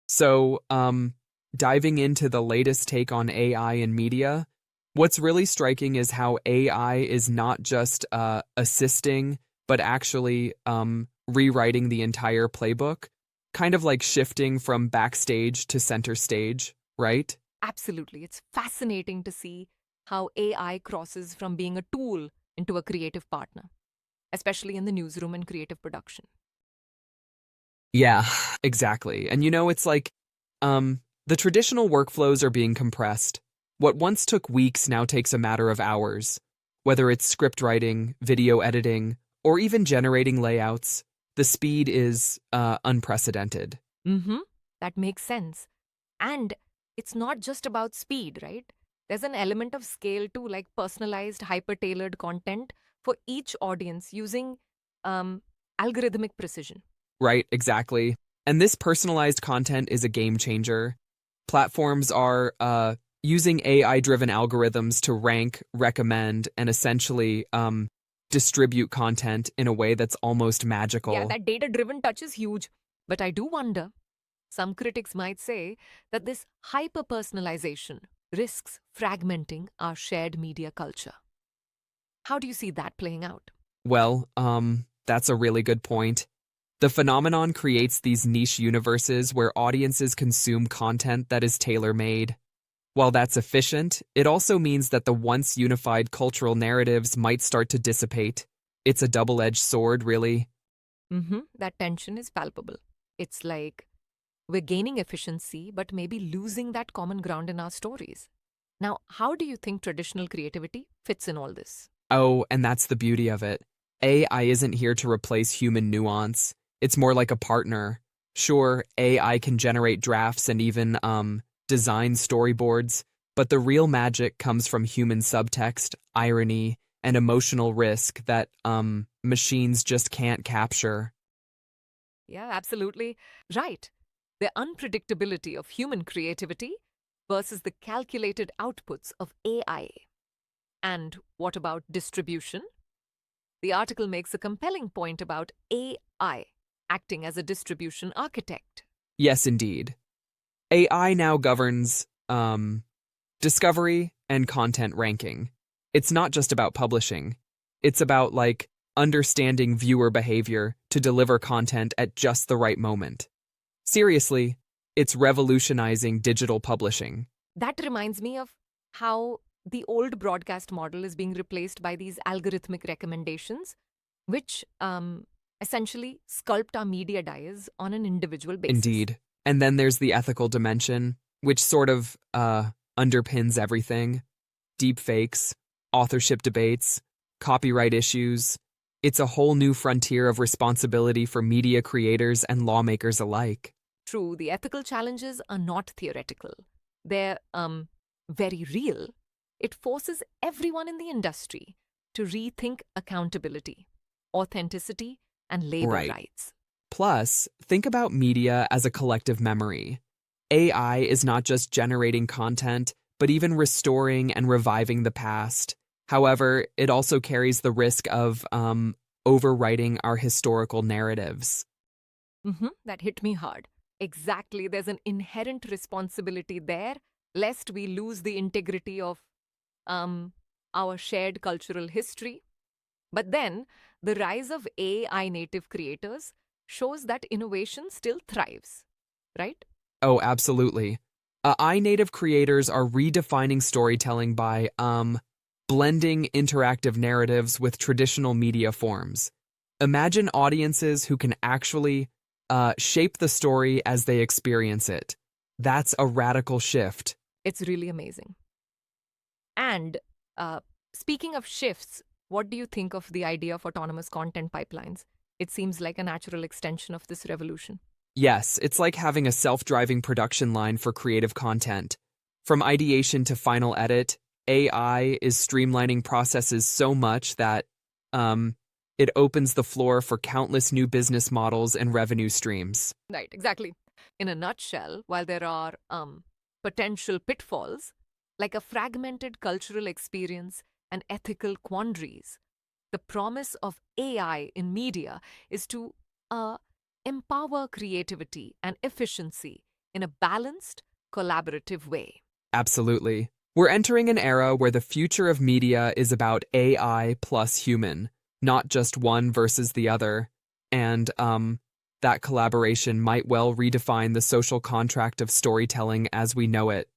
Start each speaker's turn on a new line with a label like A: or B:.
A: So, diving into the latest take on AI in media, what's really striking is how AI is not just assisting, but actually rewriting the entire playbook, kind of like shifting from backstage to center stage, right?
B: Absolutely. It's fascinating to see how AI crosses from being a tool into a creative partner, especially in the newsroom and creative production.
A: Yeah, exactly. And it's like the traditional workflows are being compressed. What once took weeks now takes a matter of hours. Whether it's script writing, video editing, or even generating layouts, the speed is unprecedented.
B: Mm-hmm. That makes sense. And it's not just about speed, right? There's an element of scale too, like personalized, hyper tailored content for each audience using um, algorithmic precision.
A: Right, exactly. And this personalized content is a game changer. Platforms are using AI-driven algorithms to rank, recommend, and essentially distribute content in a way that's almost
B: Yeah,
A: magical.
B: that data driven touch is huge. But I do wonder, some critics might say that this hyper personalization risks fragmenting our shared media culture. How do you see that playing out?
A: Well, that's a really good point. The phenomenon creates these niche universes where audiences consume content that is tailor-made. While that's efficient, it also means that the once unified cultural narratives might start to dissipate. It's a double-edged sword, really.
B: That tension is palpable. It's like we're gaining efficiency, but maybe losing that common ground in our stories. Now, how do you think traditional creativity fits in all this?
A: Oh, and that's the beauty of it. AI isn't here to replace human nuance. It's more like a partner. Sure, AI can generate drafts and even design storyboards, but the real magic comes from human subtext, irony, and emotional risk that machines just can't capture.
B: Yeah, absolutely. Right. The unpredictability of human creativity versus the calculated outputs of AI. And what about distribution? The article makes a compelling point about AI acting as a distribution architect.
A: Yes, indeed. AI now governs discovery and content ranking. It's not just about publishing. It's about like understanding viewer behavior to deliver content at just the right moment. Seriously, it's revolutionizing digital publishing.
B: That reminds me of how the old broadcast model is being replaced by these algorithmic recommendations, which essentially sculpt our media diets on an individual basis.
A: Indeed. And then there's the ethical dimension, which sort of underpins everything. Deep fakes, authorship debates, copyright issues. It's a whole new frontier of responsibility for media creators and lawmakers alike.
B: True, the ethical challenges are not theoretical, they're very real. It forces everyone in the industry to rethink accountability, authenticity, and labor
A: Right.
B: rights.
A: Plus, think about media as a collective memory. AI is not just generating content, but even restoring and reviving the past. However, it also carries the risk of overwriting our historical narratives.
B: That hit me hard. Exactly, there's an inherent responsibility there, lest we lose the integrity of um, our shared cultural history. But then, the rise of AI native creators shows that innovation still thrives, right?
A: Oh, absolutely. iNative creators are redefining storytelling by blending interactive narratives with traditional media forms. Imagine audiences who can actually shape the story as they experience it. That's a radical shift.
B: It's really amazing. And uh, speaking of shifts, what do you think of the idea of autonomous content pipelines? It seems like a natural extension of this revolution.
A: Yes, it's like having a self-driving production line for creative content. From ideation to final edit, AI is streamlining processes so much that um, it opens the floor for countless new business models and revenue streams.
B: Right, exactly. In a nutshell, while there are potential pitfalls, like a fragmented cultural experience and ethical quandaries, the promise of AI in media is to uh, empower creativity and efficiency in a balanced, collaborative way.
A: Absolutely. We're entering an era where the future of media is about AI plus human, not just one versus the other. And, that collaboration might well redefine the social contract of storytelling as we know it.